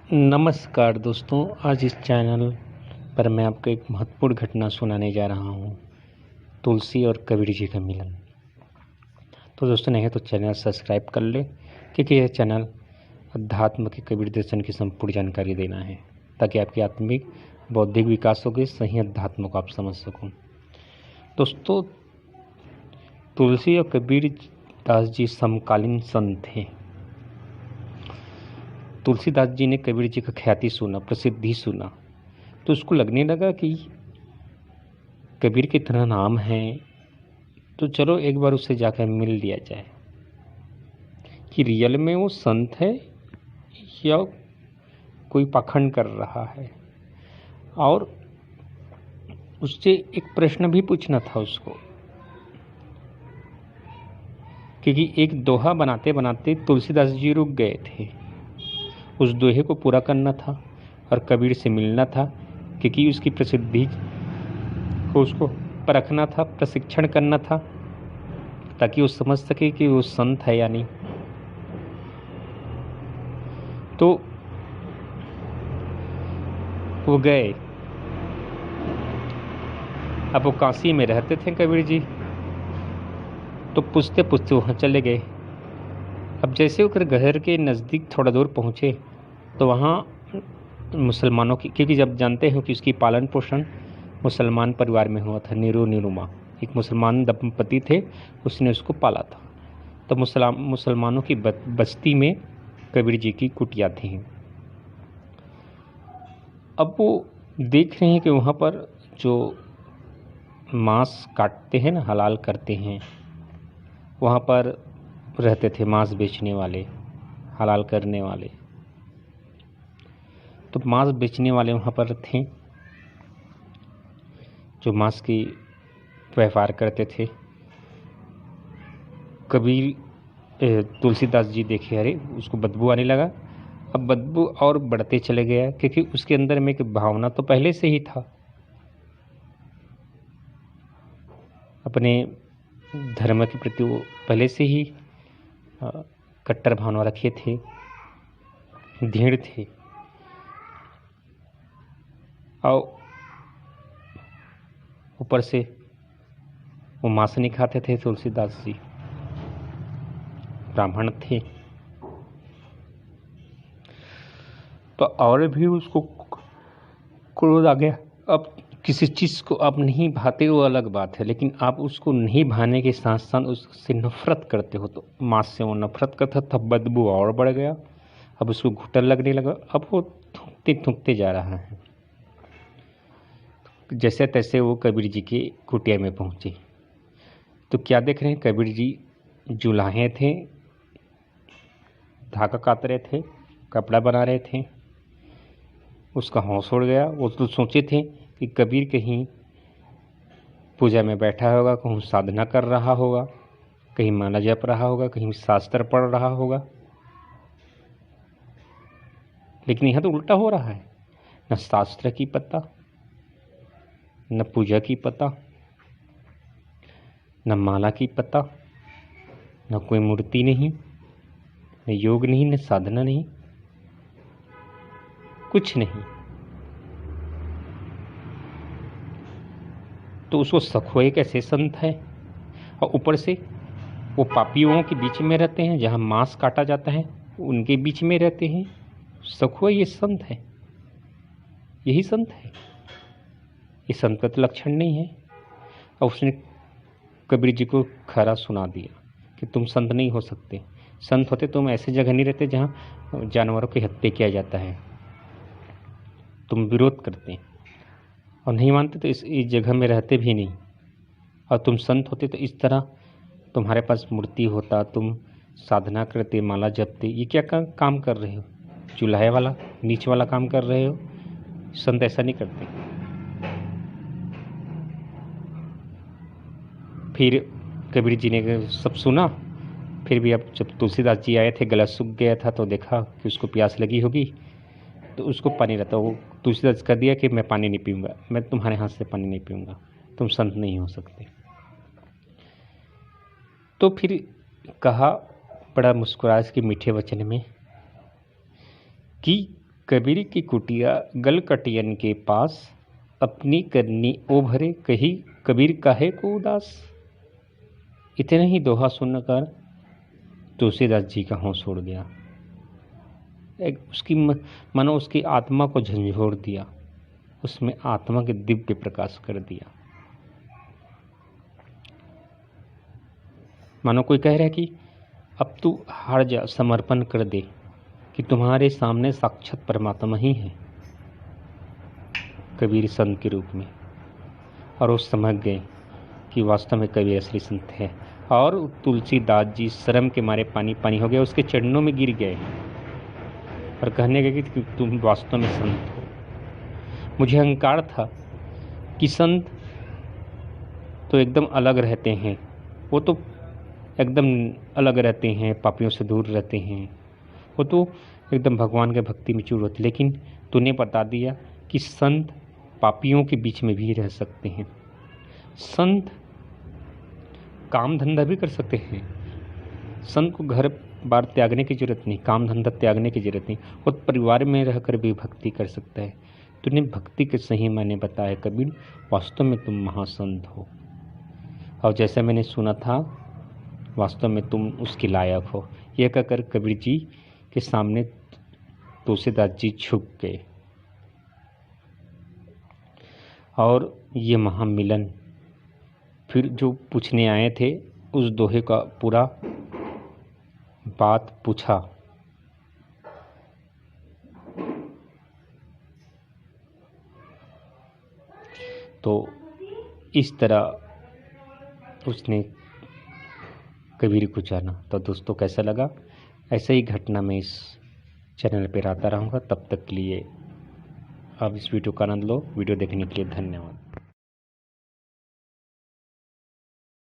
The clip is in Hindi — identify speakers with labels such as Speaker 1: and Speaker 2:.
Speaker 1: नमस्कार दोस्तों, आज इस चैनल पर मैं आपको एक महत्वपूर्ण घटना सुनाने जा रहा हूँ। तुलसी और कबीर जी का मिलन। तो दोस्तों, नहीं तो चैनल सब्सक्राइब कर ले, क्योंकि यह चैनल अध्यात्म के कबीर दर्शन की संपूर्ण जानकारी देना है, ताकि आपकी आत्मिक बौद्धिक विकास हो गए, सही अध्यात्म को आप समझ सको। दोस्तों, तुलसी और कबीर दास जी समकालीन संत थे। तुलसीदास जी ने कबीर जी का ख्याति सुना, प्रसिद्धि सुना, तो उसको लगने लगा कि कबीर की तरह नाम है, तो चलो एक बार उससे जाकर मिल लिया जाए कि रियल में वो संत है या कोई पाखंड कर रहा है। और उससे एक प्रश्न भी पूछना था उसको, क्योंकि एक दोहा बनाते बनाते तुलसीदास जी रुक गए थे। उस दोहे को पूरा करना था और कबीर से मिलना था, क्योंकि उसकी प्रसिद्धि को उसको परखना था, प्रशिक्षण करना था, ताकि वो समझ सके कि वो संत है या नहीं। तो वो गए। अब वो काशी में रहते थे कबीर जी, तो पूछते पूछते वहाँ चले गए। अब जैसे वो घर के नज़दीक थोड़ा दूर पहुँचे, तो वहाँ मुसलमानों की, क्योंकि जब जानते हैं कि उसकी पालन पोषण मुसलमान परिवार में हुआ था, निरुमा एक मुसलमान दंपति थे, उसने उसको पाला था। तो मुसलमानों की बस्ती में कबीर जी की कुटिया थी। अब वो देख रहे हैं कि वहाँ पर जो मांस काटते हैं ना, हलाल करते हैं, वहाँ पर रहते थे मांस बेचने वाले, हलाल करने वाले। तो मांस बेचने वाले वहाँ पर थे, जो मांस की व्यापार करते थे। कबीर तुलसीदास जी देखे, अरे उसको बदबू आने लगा। अब बदबू और बढ़ते चले गया, क्योंकि उसके अंदर में एक भावना तो पहले से ही था, अपने धर्म के प्रति वो पहले से ही कट्टर भावना रखे थे, दृढ़ थे। और ऊपर से वो मांस नहीं खाते थे। तुलसीदास जी ब्राह्मण थे, तो और भी उसको क्रोध आ गया। अब किसी चीज़ को आप नहीं भाते वो अलग बात है, लेकिन आप उसको नहीं भाने के साथ साथ उससे नफरत करते हो, तो मांस से वो नफरत करता था। बदबू और बढ़ गया, अब उसको घुटन लगने लगा। अब वो थूकते जा रहा है। जैसे तैसे वो कबीर जी की कुटिया में पहुँचे, तो क्या देख रहे हैं, कबीर जी जुलाहे थे, धागा काट रहे थे, कपड़ा बना रहे थे। उसका होश उड़ गया। वो तो सोचे थे कि कबीर कहीं पूजा में बैठा होगा, कहीं साधना कर रहा होगा, कहीं माला जप रहा होगा, कहीं शास्त्र पढ़ रहा होगा। लेकिन यहाँ तो उल्टा हो रहा है, न शास्त्र की पता, न पूजा की पता, न माला की पता, न कोई मूर्ति नहीं, न योग नहीं, न साधना नहीं, कुछ नहीं। तो उसको शक हुआ, कैसे संत है। और ऊपर से वो पापियों के बीच में रहते हैं, जहाँ मांस काटा जाता है उनके बीच में रहते हैं। शक हुआ, ये संत है, यही संत है, ये संत का तो लक्षण नहीं है। और उसने कबीर जी को खरा सुना दिया कि तुम संत नहीं हो सकते। संत होते तुम ऐसे जगह नहीं रहते जहाँ जानवरों की हत्या किया जाता है। तुम विरोध करते और नहीं मानते, तो इस जगह में रहते भी नहीं। और तुम संत होते तो इस तरह तुम्हारे पास मूर्ति होता, तुम साधना करते, माला जपते। ये क्या काम कर रहे हो, चूल्हे वाला नीच वाला काम कर रहे हो। संत ऐसा नहीं करते। फिर कबीर जी ने सब सुना। फिर भी अब जब तुलसीदास जी आए थे, गला सूख गया था, तो देखा कि उसको प्यास लगी होगी, तो उसको पानी रहता। वो तुलसीदास कर दिया कि मैं पानी नहीं पीऊँगा, मैं तुम्हारे हाथ से पानी नहीं पीऊँगा, तुम संत नहीं हो सकते। तो फिर कहा बड़ा मुस्कुराए के मीठे वचन में कि कबीर की कुटिया गलकटियन के पास, अपनी करनी ओ भरे कही कबीर काहे को उदास। इतना ही दोहा सुनकर तुलसीदास जी का होश उड़ गया। उसकी मानो उसकी आत्मा को झंझोर दिया, उसमें आत्मा के दिव्य प्रकाश कर दिया। मानो कोई कह रहा है कि अब तू हार जा, समर्पण कर दे कि तुम्हारे सामने साक्षात परमात्मा ही है, कबीर संत के रूप में। और वो समझ गए कि वास्तव में कबीर असली संत है। और तुलसीदास जी शर्म के मारे पानी पानी हो गए, उसके चरणों में गिर गए और कहने लगे कि तुम वास्तव में संत हो। मुझे अहंकार था कि संत तो एकदम अलग रहते हैं, वो तो एकदम अलग रहते हैं, पापियों से दूर रहते हैं, वो तो एकदम भगवान के भक्ति में चूर होते। लेकिन तूने बता दिया कि संत पापियों के बीच में भी रह सकते हैं, संत काम धंधा भी कर सकते हैं, संत को घर बार त्यागने की जरूरत नहीं, काम धंधा त्यागने की जरूरत नहीं, वो परिवार में रहकर भी भक्ति कर सकता है। तूने भक्ति के सही मायने बताया कबीर, वास्तव में तुम महासंत हो। और जैसा मैंने सुना था, वास्तव में तुम उसके लायक हो। यह कहकर कबीर जी के सामने तुलसीदास जी झुक गए। और ये महामिलन फिर जो पूछने आए थे उस दोहे का पूरा बात पूछा। तो इस तरह उसने कबीर को जाना। तो दोस्तों कैसा लगा? ऐसे ही घटना मैं इस चैनल पर आता रहूँगा। तब तक के लिए आप इस वीडियो का आनंद लो। वीडियो देखने के लिए धन्यवाद।